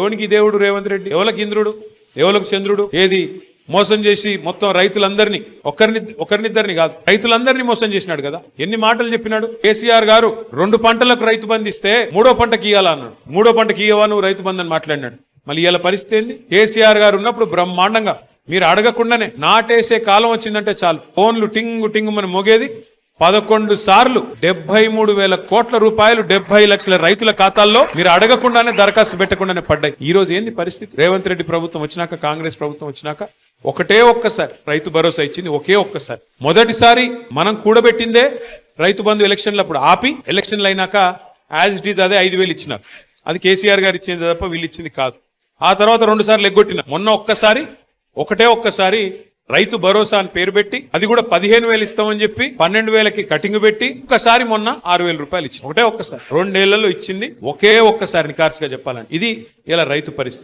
ఎవనికి దేవుడు రేవంత్ రెడ్డి? ఎవరికి ఇంద్రుడు? ఎవరికి చంద్రుడు? ఏది మోసం చేసి మొత్తం రైతులందరినీ ఒకరినిద్దరిని కాదు రైతులందరినీ మోసం చేసినాడు కదా. ఎన్ని మాటలు చెప్పినాడు కేసీఆర్ గారు. 2 పంటలకు రైతు బంధు ఇస్తే 3వ పంటకి ఇయ్యాలా అన్నాడు. 3వ పంటకి ఇయ్యవా నువ్వు రైతు బంధు అని మాట్లాడినాడు. మళ్ళీ ఇవాళ పరిస్థితి ఏంది? కేసీఆర్ గారు ఉన్నప్పుడు బ్రహ్మాండంగా మీరు అడగకుండానే నాటేసే కాలం వచ్చిందంటే చాలు ఫోన్లు టింగు టింగు మన మోగేది. 11 సార్లు 73,000 కోట్ల రూపాయలు 70 లక్షల రైతుల ఖాతాల్లో మీరు అడగకుండానే దరఖాస్తు పెట్టకుండానే పడ్డాయి. ఈ రోజు ఏంది పరిస్థితి? రేవంత్ రెడ్డి ప్రభుత్వం వచ్చినాక, కాంగ్రెస్ ప్రభుత్వం వచ్చినాక ఒక్కసారి రైతు భరోసా ఇచ్చింది. ఒక్కసారి మొదటిసారి మనం కూడబెట్టిందే రైతు బంధు ఎలక్షన్లు అప్పుడు ఆపి ఎలక్షన్లు అయినాక యాజ్ ఇట్ ఈజ్ అదే 5,000 ఇచ్చినారు. అది కేసీఆర్ గారు ఇచ్చింది తప్ప వీళ్ళు ఇచ్చింది కాదు. ఆ తర్వాత 2 సార్లు ఎగ్గొట్టిన. మొన్న ఒక్కసారి రైతు భరోసా అని పేరు పెట్టి అది కూడా 15,000 ఇస్తామని చెప్పి 12,000కి కటింగ్ పెట్టి ఒక్కసారి మొన్న 6,000 రూపాయలు ఇచ్చింది. ఒక్కసారి 2 ఏళ్లలో ఇచ్చింది. ఒక్కసారి నికార్సుగా చెప్పాలని. ఇది ఇలా రైతు పరిస్థితి.